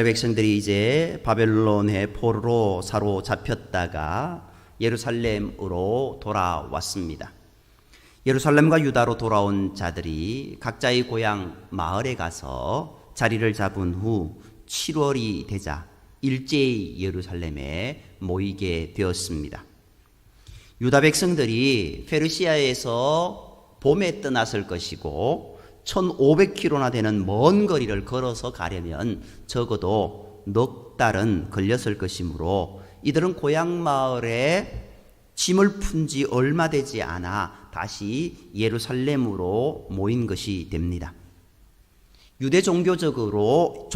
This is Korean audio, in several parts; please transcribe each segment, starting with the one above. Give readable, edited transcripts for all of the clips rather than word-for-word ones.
백성들이 이제 바벨론의 포로로 사로잡혔다가 예루살렘으로 돌아왔습니다. 예루살렘과 유다로 돌아온 자들이 각자의 고향 마을에 가서 자리를 잡은 후 7월이 되자 일제히 예루살렘에 모이게 되었습니다. 유다 백성들이 페르시아에서 봄에 떠났을 것이고 1500km나 되는 먼 거리를 걸어서 가려면 적어도 넉 달은 걸렸을 것이므로 이들은 고향 마을에 짐을 푼 지 얼마 되지 않아 다시 예루살렘으로 모인 것이 됩니다. 유대 종교력으로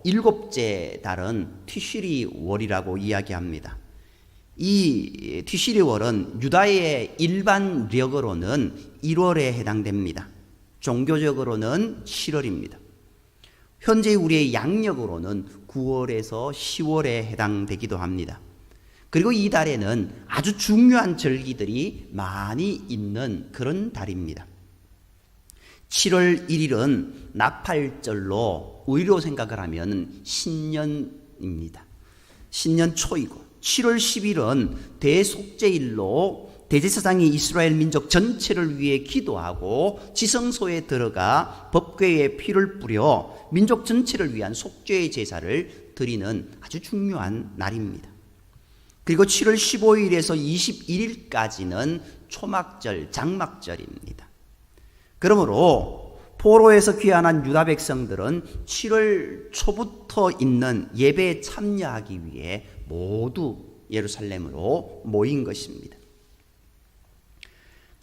일곱째 달은 티시리 월이라고 이야기합니다. 이 티시리월은 유다의 일반 력으로는 1월에 해당됩니다. 종교적으로는 7월입니다. 현재 우리의 양력으로는 9월에서 10월에 해당되기도 합니다. 그리고 이 달에는 아주 중요한 절기들이 많이 있는 그런 달입니다. 7월 1일은 나팔절로 우리로 생각을 하면 신년입니다. 신년 초이고 7월 10일은 대속죄일로 대제사장이 이스라엘 민족 전체를 위해 기도하고 지성소에 들어가 법궤에 피를 뿌려 민족 전체를 위한 속죄의 제사를 드리는 아주 중요한 날입니다. 그리고 7월 15일에서 21일까지는 초막절, 장막절입니다. 그러므로 포로에서 귀환한 유다 백성들은 7월 초부터 있는 예배에 참여하기 위해 모두 예루살렘으로 모인 것입니다.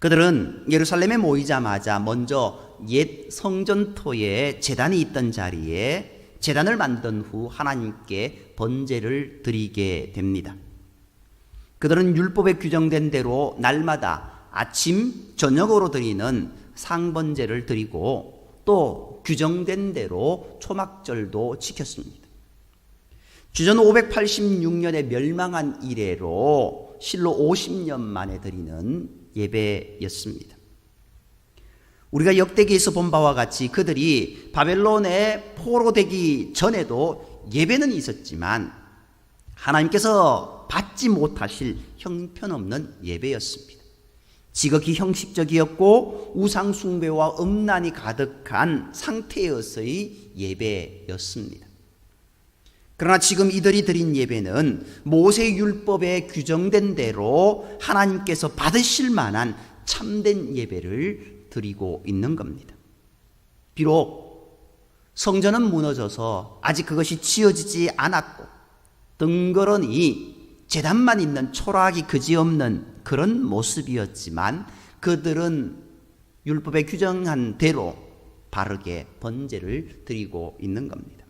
그들은 예루살렘에 모이자마자 먼저 옛 성전터에 제단이 있던 자리에 제단을 만든 후 하나님께 번제를 드리게 됩니다. 그들은 율법에 규정된 대로 날마다 아침, 저녁으로 드리는 상번제를 드리고 또 규정된 대로 초막절도 지켰습니다. 주전 586년에 멸망한 이래로 실로 50년 만에 드리는 예배였습니다. 우리가 역대기에서 본 바와 같이 그들이 바벨론에 포로되기 전에도 예배는 있었지만 하나님께서 받지 못하실 형편없는 예배였습니다. 지극히 형식적이었고 우상 숭배와 음란이 가득한 상태여서의 예배였습니다. 그러나 지금 이들이 드린 예배는 모세 율법에 규정된 대로 하나님께서 받으실 만한 참된 예배를 드리고 있는 겁니다. 비록 성전은 무너져서 아직 그것이 지어지지 않았고 덩그러니 제단만 있는 초라하기 그지없는 그런 모습이었지만 그들은 율법에 규정한 대로 바르게 번제를 드리고 있는 겁니다.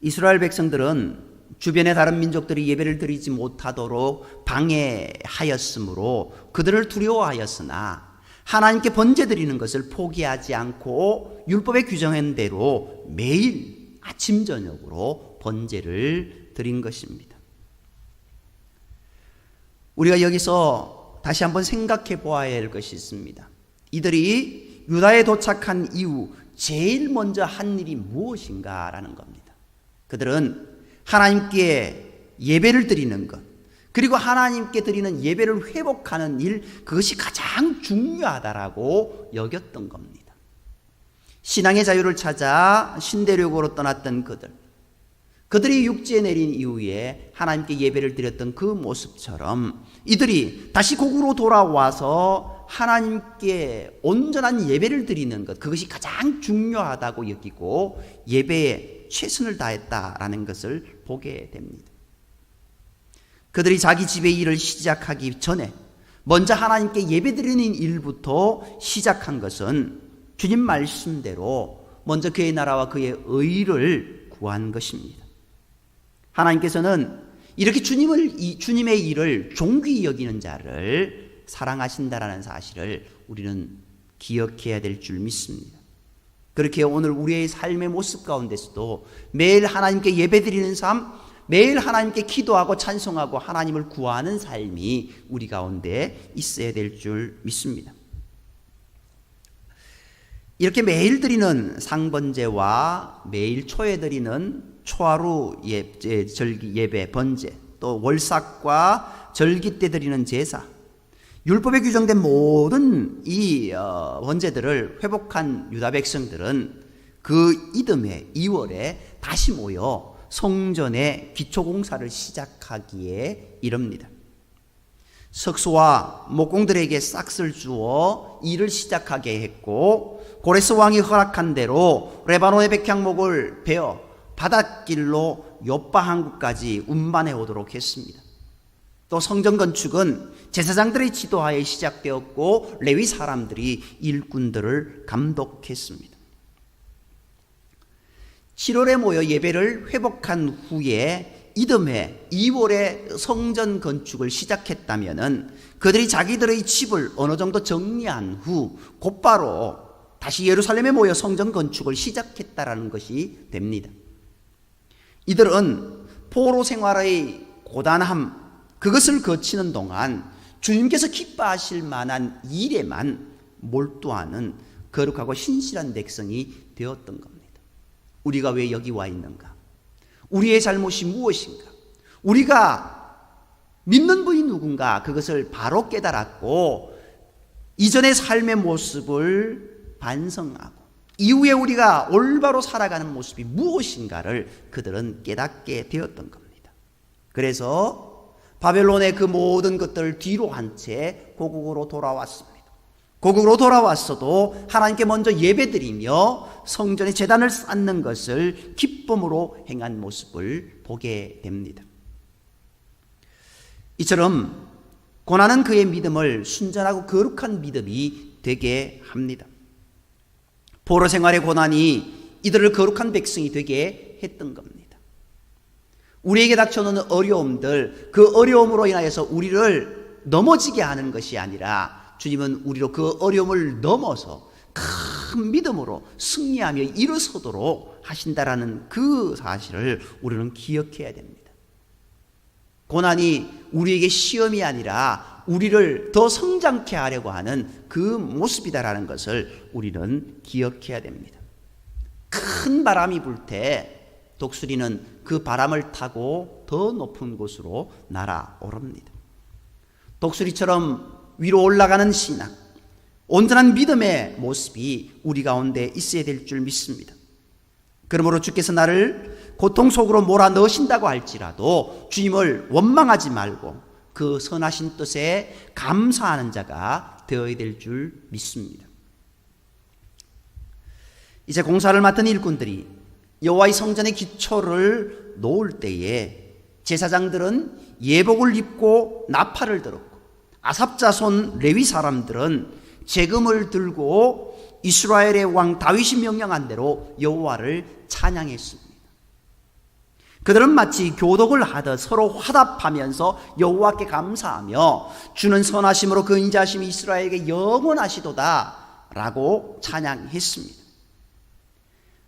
이스라엘 백성들은 주변의 다른 민족들이 예배를 드리지 못하도록 방해하였으므로 그들을 두려워하였으나 하나님께 번제 드리는 것을 포기하지 않고 율법에 규정한 대로 매일 아침 저녁으로 번제를 드린 것입니다. 우리가 여기서 다시 한번 생각해 보아야 할 것이 있습니다. 이들이 유다에 도착한 이후 제일 먼저 한 일이 무엇인가라는 겁니다. 그들은 하나님께 예배를 드리는 것, 그리고 하나님께 드리는 예배를 회복하는 일, 그것이 가장 중요하다라고 여겼던 겁니다. 신앙의 자유를 찾아 신대륙으로 떠났던 그들이 육지에 내린 이후에 하나님께 예배를 드렸던 그 모습처럼 이들이 다시 고국으로 돌아와서 하나님께 온전한 예배를 드리는 것, 그것이 가장 중요하다고 여기고 예배에 최선을 다했다라는 것을 보게 됩니다. 그들이 자기 집의 일을 시작하기 전에 먼저 하나님께 예배드리는 일부터 시작한 것은 주님 말씀대로 먼저 그의 나라와 그의 의를 구한 것입니다. 하나님께서는 이렇게 주님의 일을 존귀히 여기는 자를 사랑하신다라는 사실을 우리는 기억해야 될 줄 믿습니다. 그렇게 오늘 우리의 삶의 모습 가운데서도 매일 하나님께 예배드리는 삶, 매일 하나님께 기도하고 찬송하고 하나님을 구하는 삶이 우리 가운데 있어야 될 줄 믿습니다. 이렇게 매일 드리는 상번제와 매일 초에 드리는 초하루 절기 예배 번제, 또 월삭과 절기 때 드리는 제사, 율법에 규정된 모든 이 번제들을 회복한 유다 백성들은 그 이듬해 2월에 다시 모여 성전의 기초공사를 시작하기에 이릅니다. 석수와 목공들에게 싹을 주어 일을 시작하게 했고, 고레스 왕이 허락한 대로 레바논의 백향목을 베어 바닷길로 요빠 항구까지 운반해 오도록 했습니다. 또 성전 건축은 제사장들의 지도하에 시작되었고, 레위 사람들이 일꾼들을 감독했습니다. 7월에 모여 예배를 회복한 후에 이듬해 2월에 성전 건축을 시작했다면은 그들이 자기들의 집을 어느 정도 정리한 후 곧바로 다시 예루살렘에 모여 성전 건축을 시작했다라는 것이 됩니다. 이들은 포로 생활의 고단함, 그것을 거치는 동안 주님께서 기뻐하실 만한 일에만 몰두하는 거룩하고 신실한 백성이 되었던 겁니다. 우리가 왜 여기 와 있는가? 우리의 잘못이 무엇인가? 우리가 믿는 분이 누군가? 그것을 바로 깨달았고 이전의 삶의 모습을 반성하고 이후에 우리가 올바로 살아가는 모습이 무엇인가를 그들은 깨닫게 되었던 겁니다. 그래서 바벨론의 그 모든 것들을 뒤로 한 채 고국으로 돌아왔습니다. 고국으로 돌아왔어도 하나님께 먼저 예배드리며 성전에 제단을 쌓는 것을 기쁨으로 행한 모습을 보게 됩니다. 이처럼 고난은 그의 믿음을 순전하고 거룩한 믿음이 되게 합니다. 포로 생활의 고난이 이들을 거룩한 백성이 되게 했던 겁니다. 우리에게 닥쳐오는 어려움들, 그 어려움으로 인하여서 우리를 넘어지게 하는 것이 아니라 주님은 우리로 그 어려움을 넘어서 큰 믿음으로 승리하며 일어서도록 하신다라는 그 사실을 우리는 기억해야 됩니다. 고난이 우리에게 시험이 아니라 우리를 더 성장케 하려고 하는 그 모습이다라는 것을 우리는 기억해야 됩니다. 큰 바람이 불 때 독수리는 그 바람을 타고 더 높은 곳으로 날아오릅니다. 독수리처럼 위로 올라가는 신앙, 온전한 믿음의 모습이 우리 가운데 있어야 될 줄 믿습니다. 그러므로 주께서 나를 고통 속으로 몰아넣으신다고 할지라도 주님을 원망하지 말고 그 선하신 뜻에 감사하는 자가 되어야 될 줄 믿습니다. 이제 공사를 맡은 일꾼들이 여호와의 성전의 기초를 놓을 때에 제사장들은 예복을 입고 나팔을 들었고 아삽 자손 레위 사람들은 제금을 들고 이스라엘의 왕 다윗이 명령한 대로 여호와를 찬양했습니다. 그들은 마치 교독을 하듯 서로 화답하면서 여호와께 감사하며 주는 선하심으로 그 인자하심이 이스라엘에게 영원하시도다 라고 찬양했습니다.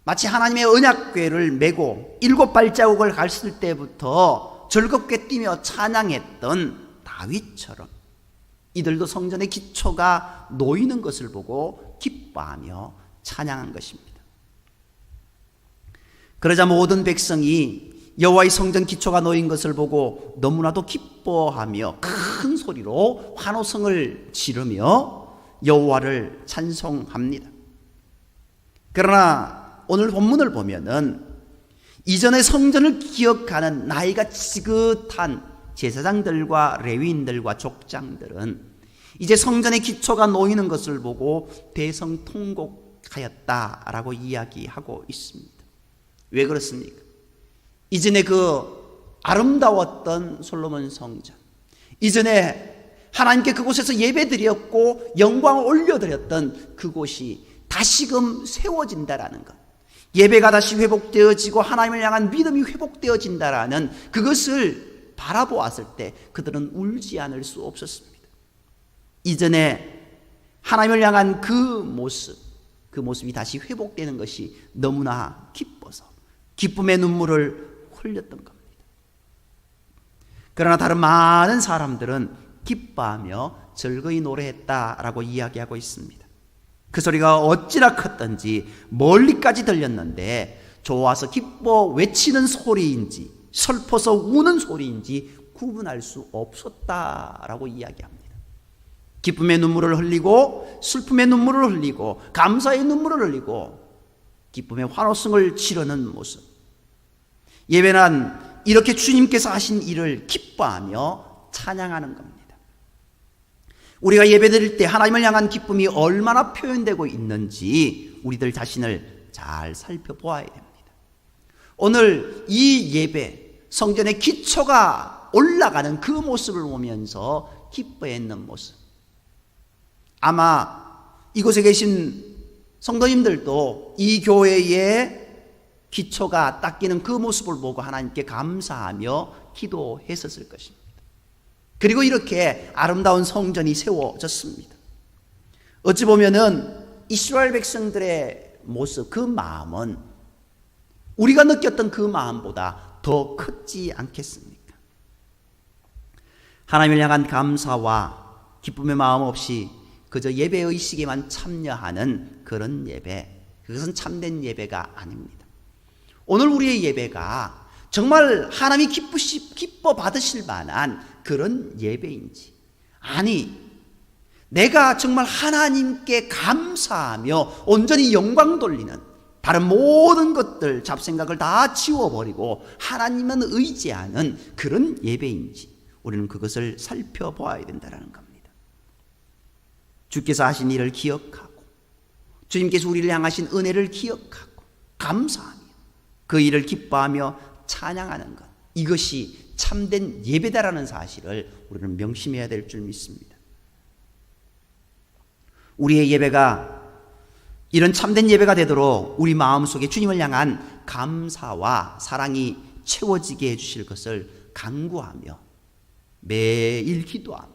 마치 하나님의 언약궤를 메고 7발자국을 갔을 때부터 즐겁게 뛰며 찬양했던 다윗처럼 이들도 성전의 기초가 놓이는 것을 보고 기뻐하며 찬양한 것입니다. 그러자 모든 백성이 여호와의 성전 기초가 놓인 것을 보고 너무나도 기뻐하며 큰 소리로 환호성을 지르며 여호와를 찬송합니다. 그러나 오늘 본문을 보면은 이전의 성전을 기억하는 나이가 지긋한 제사장들과 레위인들과 족장들은 이제 성전의 기초가 놓이는 것을 보고 대성통곡하였다라고 이야기하고 있습니다. 왜 그렇습니까? 이전에 그 아름다웠던 솔로몬 성전, 이전에 하나님께 그곳에서 예배드렸고 영광을 올려드렸던 그곳이 다시금 세워진다라는 것, 예배가 다시 회복되어지고 하나님을 향한 믿음이 회복되어진다라는 그것을 바라보았을 때 그들은 울지 않을 수 없었습니다. 이전에 하나님을 향한 그 모습이 다시 회복되는 것이 너무나 기뻐서 기쁨의 눈물을 흘렸던 겁니다. 그러나 다른 많은 사람들은 기뻐하며 즐거이 노래했다라고 이야기하고 있습니다. 그 소리가 어찌나 컸던지 멀리까지 들렸는데 좋아서 기뻐 외치는 소리인지 슬퍼서 우는 소리인지 구분할 수 없었다라고 이야기합니다. 기쁨의 눈물을 흘리고 슬픔의 눈물을 흘리고 감사의 눈물을 흘리고 기쁨의 환호성을 치르는 모습. 예배는 이렇게 주님께서 하신 일을 기뻐하며 찬양하는 겁니다. 우리가 예배드릴 때 하나님을 향한 기쁨이 얼마나 표현되고 있는지 우리들 자신을 잘 살펴보아야 됩니다. 오늘 이 예배, 성전의 기초가 올라가는 그 모습을 보면서 기뻐했는 모습. 아마 이곳에 계신 성도님들도 이 교회의 기초가 닦이는 그 모습을 보고 하나님께 감사하며 기도했었을 것입니다. 그리고 이렇게 아름다운 성전이 세워졌습니다. 어찌 보면은 이스라엘 백성들의 모습, 그 마음은 우리가 느꼈던 그 마음보다 더 컸지 않겠습니까? 하나님을 향한 감사와 기쁨의 마음 없이 그저 예배의식에만 참여하는 그런 예배, 그것은 참된 예배가 아닙니다. 오늘 우리의 예배가 정말 하나님이 기뻐 받으실 만한 그런 예배인지, 아니 내가 정말 하나님께 감사하며 온전히 영광 돌리는, 다른 모든 것들 잡생각을 다 지워버리고 하나님만 의지하는 그런 예배인지 우리는 그것을 살펴보아야 된다는 겁니다. 주께서 하신 일을 기억하고 주님께서 우리를 향하신 은혜를 기억하고 감사하며 그 일을 기뻐하며 찬양하는 것, 이것이 참된 예배다라는 사실을 우리는 명심해야 될 줄 믿습니다. 우리의 예배가 이런 참된 예배가 되도록 우리 마음속에 주님을 향한 감사와 사랑이 채워지게 해주실 것을 간구하며 매일 기도하며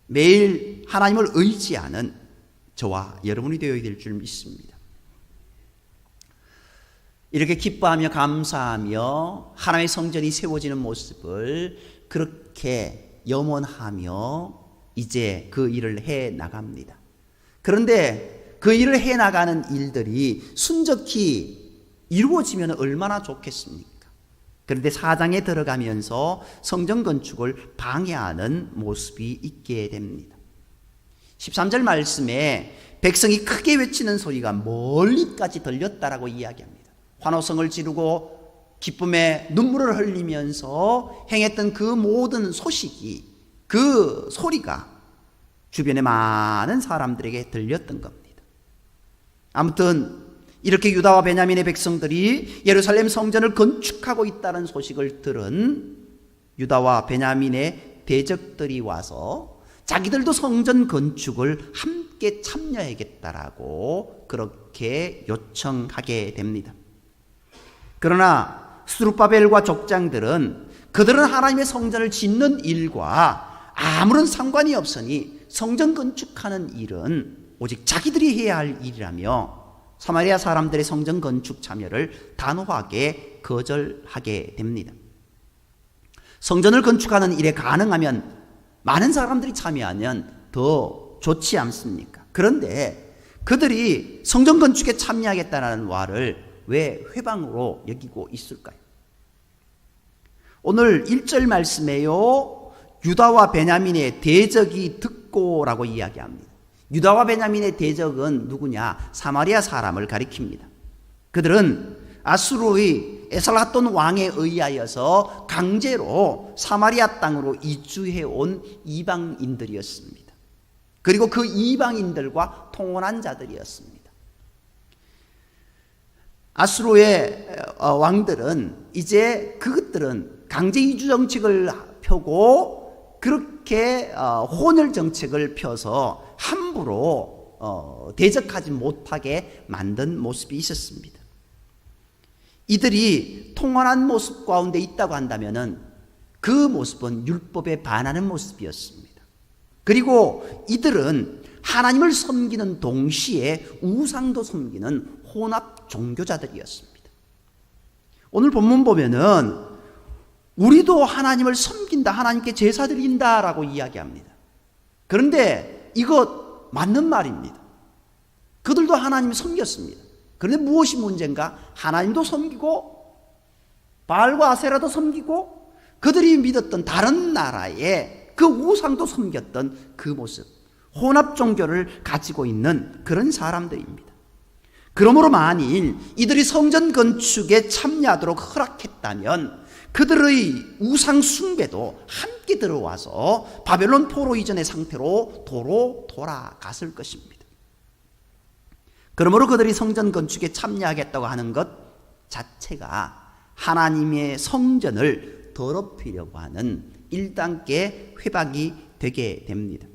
매일 하나님을 의지하는 저와 여러분이 되어야 될 줄 믿습니다. 이렇게 기뻐하며 감사하며 하나님의 성전이 세워지는 모습을 그렇게 염원하며 이제 그 일을 해 나갑니다. 그런데 그 일을 해 나가는 일들이 순적히 이루어지면 얼마나 좋겠습니까? 그런데 4장에 들어가면서 성전 건축을 방해하는 모습이 있게 됩니다. 13절 말씀에 백성이 크게 외치는 소리가 멀리까지 들렸다라고 이야기합니다. 환호성을 지르고 기쁨의 눈물을 흘리면서 행했던 그 모든 소식이, 그 소리가 주변의 많은 사람들에게 들렸던 겁니다. 아무튼 이렇게 유다와 베냐민의 백성들이 예루살렘 성전을 건축하고 있다는 소식을 들은 유다와 베냐민의 대적들이 와서 자기들도 성전 건축을 함께 참여하겠다라고 그렇게 요청하게 됩니다. 그러나 스룹바벨과 족장들은 그들은 하나님의 성전을 짓는 일과 아무런 상관이 없으니 성전 건축하는 일은 오직 자기들이 해야 할 일이라며 사마리아 사람들의 성전 건축 참여를 단호하게 거절하게 됩니다. 성전을 건축하는 일에 가능하면 많은 사람들이 참여하면 더 좋지 않습니까? 그런데 그들이 성전 건축에 참여하겠다는 말을 왜 회방으로 여기고 있을까요? 오늘 1절 말씀에요, 유다와 베냐민의 대적이 듣고라고 이야기합니다. 유다와 베냐민의 대적은 누구냐? 사마리아 사람을 가리킵니다. 그들은 아수르의 에살핫돈 왕에 의하여서 강제로 사마리아 땅으로 이주해 온 이방인들이었습니다. 그리고 그 이방인들과 통혼한 자들이었습니다. 아수르의 왕들은 이제 그것들은 강제 이주 정책을 펴고 그렇게 혼혈 정책을 펴서 함부로 대적하지 못하게 만든 모습이 있었습니다. 이들이 통혼한 모습 가운데 있다고 한다면 그 모습은 율법에 반하는 모습이었습니다. 그리고 이들은 하나님을 섬기는 동시에 우상도 섬기는 혼합 종교자들이었습니다. 오늘 본문 보면은 우리도 하나님을 섬긴다, 하나님께 제사 드린다라고 이야기합니다. 그런데 이것 맞는 말입니다. 그들도 하나님을 섬겼습니다. 그런데 무엇이 문제인가? 하나님도 섬기고 바알과 아세라도 섬기고 그들이 믿었던 다른 나라의 그 우상도 섬겼던 그 모습, 혼합 종교를 가지고 있는 그런 사람들입니다. 그러므로 만일 이들이 성전 건축에 참여하도록 허락했다면 그들의 우상 숭배도 함께 들어와서 바벨론 포로 이전의 상태로 도로 돌아갔을 것입니다. 그러므로 그들이 성전 건축에 참여하겠다고 하는 것 자체가 하나님의 성전을 더럽히려고 하는 1단계 회방이 되게 됩니다.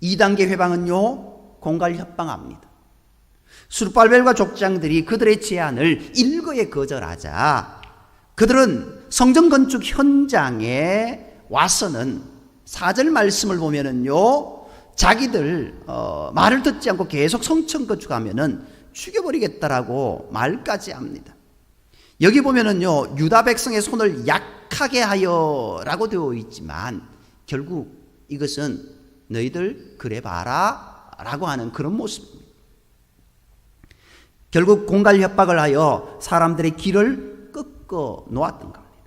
2단계 회방은요, 공갈 협방합니다. 스룹발벨과 족장들이 그들의 제안을 일거에 거절하자 그들은 성전 건축 현장에 와서는 4절 말씀을 보면은요, 자기들 말을 듣지 않고 계속 성전 건축하면은 죽여버리겠다라고 말까지 합니다. 여기 보면은요, 유다 백성의 손을 약하게 하여라고 되어 있지만 결국 이것은 너희들 그래 봐라 라고 하는 그런 모습입니다. 결국 공갈 협박을 하여 사람들의 길을 꺾어 놓았던 겁니다.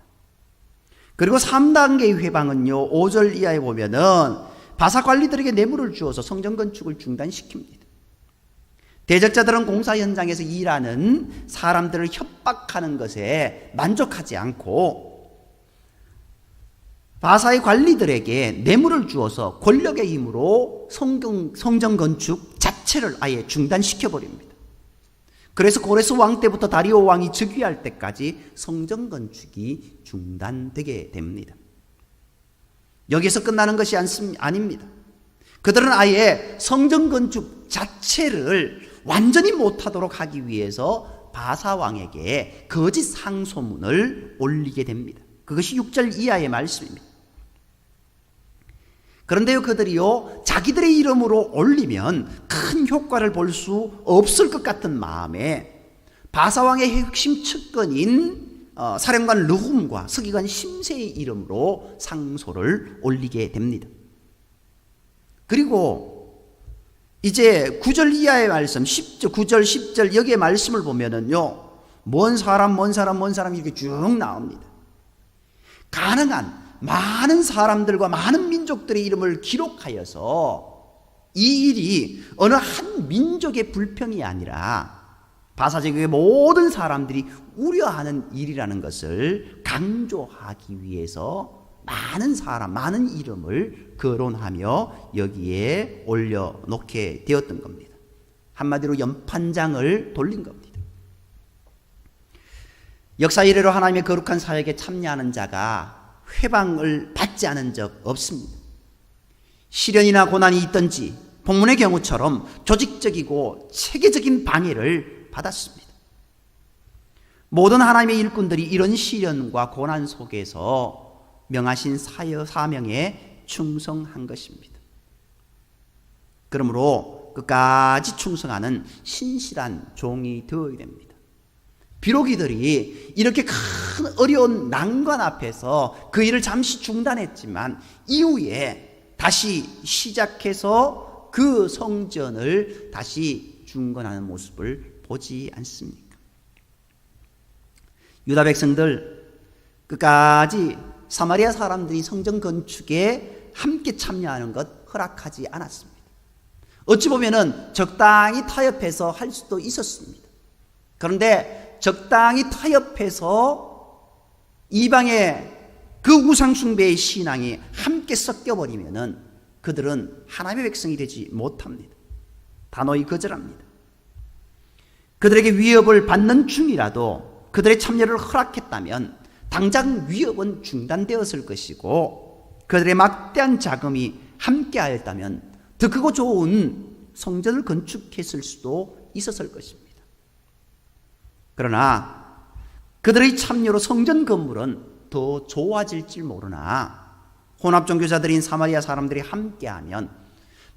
그리고 3단계의 회방은요, 5절 이하에 보면은 바사 관리들에게 뇌물을 주어서 성전 건축을 중단시킵니다. 대적자들은 공사 현장에서 일하는 사람들을 협박하는 것에 만족하지 않고 바사의 관리들에게 뇌물을 주어서 권력의 힘으로 성전 건축 자체를 아예 중단시켜버립니다. 그래서 고레스 왕 때부터 다리오 왕이 즉위할 때까지 성전 건축이 중단되게 됩니다. 여기서 끝나는 것이 아닙니다. 그들은 아예 성전 건축 자체를 완전히 못하도록 하기 위해서 바사 왕에게 거짓 상소문을 올리게 됩니다. 그것이 6절 이하의 말씀입니다. 그런데요, 그들이요, 자기들의 이름으로 올리면 큰 효과를 볼 수 없을 것 같은 마음에 바사왕의 핵심 측근인 사령관 르훔과 서기관 심세의 이름으로 상소를 올리게 됩니다. 그리고 이제 9절 이하의 말씀, 9절, 10절 여기에 말씀을 보면은요, 먼 사람 이렇게 쭉 나옵니다. 가능한 많은 사람들과 많은 민족들의 이름을 기록하여서 이 일이 어느 한 민족의 불평이 아니라 바사제국의 모든 사람들이 우려하는 일이라는 것을 강조하기 위해서 많은 사람, 많은 이름을 거론하며 여기에 올려놓게 되었던 겁니다. 한마디로 연판장을 돌린 겁니다. 역사 이래로 하나님의 거룩한 사역에 참여하는 자가 회방을 받지 않은 적 없습니다. 시련이나 고난이 있든지 본문의 경우처럼 조직적이고 체계적인 방해를 받았습니다. 모든 하나님의 일꾼들이 이런 시련과 고난 속에서 명하신 사명에 충성한 것입니다. 그러므로 끝까지 충성하는 신실한 종이 되어야 됩니다. 비록 이들이 이렇게 큰 어려운 난관 앞에서 그 일을 잠시 중단했지만 이후에 다시 시작해서 그 성전을 다시 중건하는 모습을 보지 않습니까? 유다 백성들 끝까지 사마리아 사람들이 성전 건축에 함께 참여하는 것 허락하지 않았습니다. 어찌 보면은 적당히 타협해서 할 수도 있었습니다. 그런데 적당히 타협해서 이방의 그 우상숭배의 신앙이 함께 섞여버리면은 그들은 하나님의 백성이 되지 못합니다. 단호히 거절합니다. 그들에게 위협을 받는 중이라도 그들의 참여를 허락했다면 당장 위협은 중단되었을 것이고 그들의 막대한 자금이 함께하였다면 더 크고 좋은 성전을 건축했을 수도 있었을 것입니다. 그러나 그들의 참여로 성전 건물은 더 좋아질지 모르나 혼합종교자들인 사마리아 사람들이 함께하면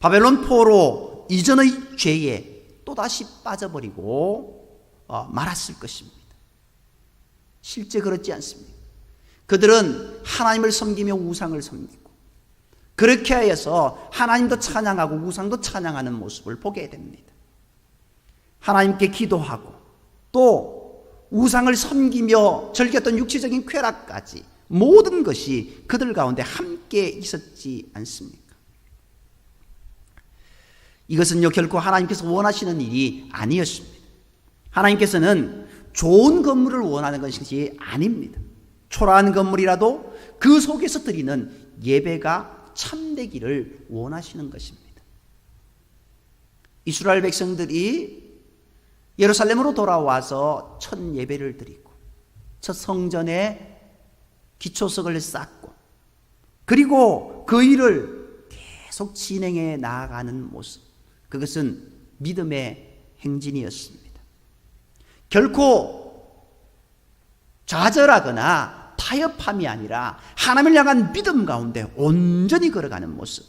바벨론 포로 이전의 죄에 또다시 빠져버리고 말았을 것입니다. 실제 그렇지 않습니까? 그들은 하나님을 섬기며 우상을 섬기고 그렇게 하여서 하나님도 찬양하고 우상도 찬양하는 모습을 보게 됩니다. 하나님께 기도하고 또 우상을 섬기며 즐겼던 육체적인 쾌락까지 모든 것이 그들 가운데 함께 있었지 않습니까? 이것은요 결코 하나님께서 원하시는 일이 아니었습니다. 하나님께서는 좋은 건물을 원하는 것이 아닙니다. 초라한 건물이라도 그 속에서 드리는 예배가 참되기를 원하시는 것입니다. 이스라엘 백성들이 예루살렘으로 돌아와서 첫 예배를 드리고 첫 성전에 기초석을 쌓고 그리고 그 일을 계속 진행해 나아가는 모습, 그것은 믿음의 행진이었습니다. 결코 좌절하거나 타협함이 아니라 하나님을 향한 믿음 가운데 온전히 걸어가는 모습,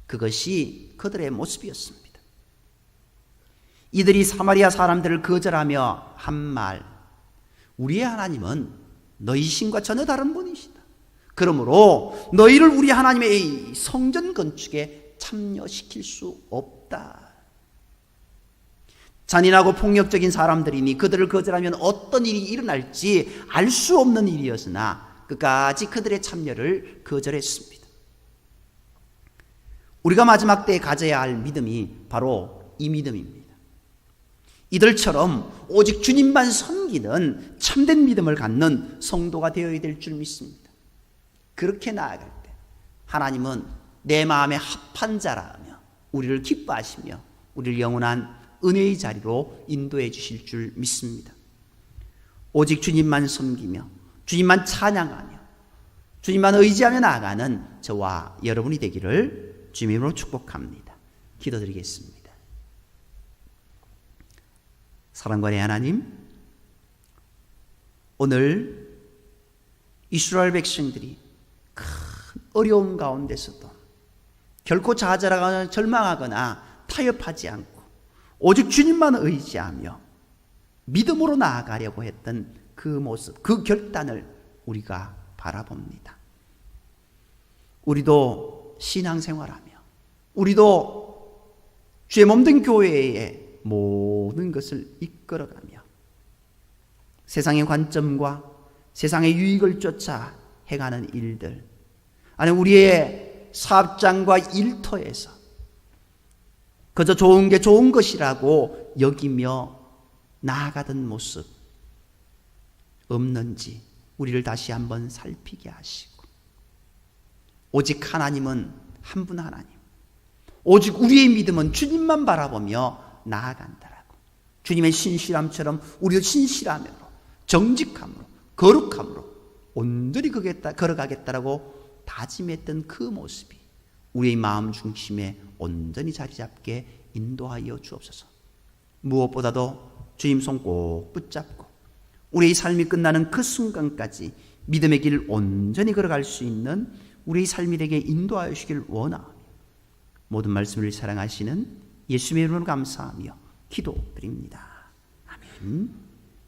그것이 그들의 모습이었습니다. 이들이 사마리아 사람들을 거절하며 한 말, 우리의 하나님은 너희 신과 전혀 다른 분이시다. 그러므로 너희를 우리 하나님의 성전 건축에 참여시킬 수 없다. 잔인하고 폭력적인 사람들이니 그들을 거절하면 어떤 일이 일어날지 알 수 없는 일이었으나 끝까지 그들의 참여를 거절했습니다. 우리가 마지막 때에 가져야 할 믿음이 바로 이 믿음입니다. 이들처럼 오직 주님만 섬기는 참된 믿음을 갖는 성도가 되어야 될 줄 믿습니다. 그렇게 나아갈 때 하나님은 내 마음에 합한 자라며 우리를 기뻐하시며 우리를 영원한 은혜의 자리로 인도해 주실 줄 믿습니다. 오직 주님만 섬기며 주님만 찬양하며 주님만 의지하며 나아가는 저와 여러분이 되기를 주님의 이름으로 축복합니다. 기도드리겠습니다. 사랑과의 하나님, 오늘 이스라엘 백성들이 큰 어려움 가운데서도 결코 좌절하거나 절망하거나 타협하지 않고 오직 주님만 의지하며 믿음으로 나아가려고 했던 그 모습, 그 결단을 우리가 바라봅니다. 우리도 신앙생활하며 우리도 주의 몸된 교회의 모든 것을 이끌어가며 세상의 관점과 세상의 유익을 쫓아 행하는 일들, 아니 우리의 사업장과 일터에서 그저 좋은 게 좋은 것이라고 여기며 나아가던 모습 없는지 우리를 다시 한번 살피게 하시고, 오직 하나님은 한 분 하나님, 오직 우리의 믿음은 주님만 바라보며 나아간다라고, 주님의 신실함처럼 우리도 신실함으로 정직함으로 거룩함으로 온전히 걸어가겠다라고 다짐했던 그 모습이 우리의 마음 중심에 온전히 자리 잡게 인도하여 주옵소서. 무엇보다도 주님 손 꼭 붙잡고 우리의 삶이 끝나는 그 순간까지 믿음의 길 온전히 걸어갈 수 있는 우리의 삶이 되게 인도하여 주시길 원하오며, 모든 말씀을 사랑하시는 예수님의 이름으로 감사하며 기도드립니다. 아멘.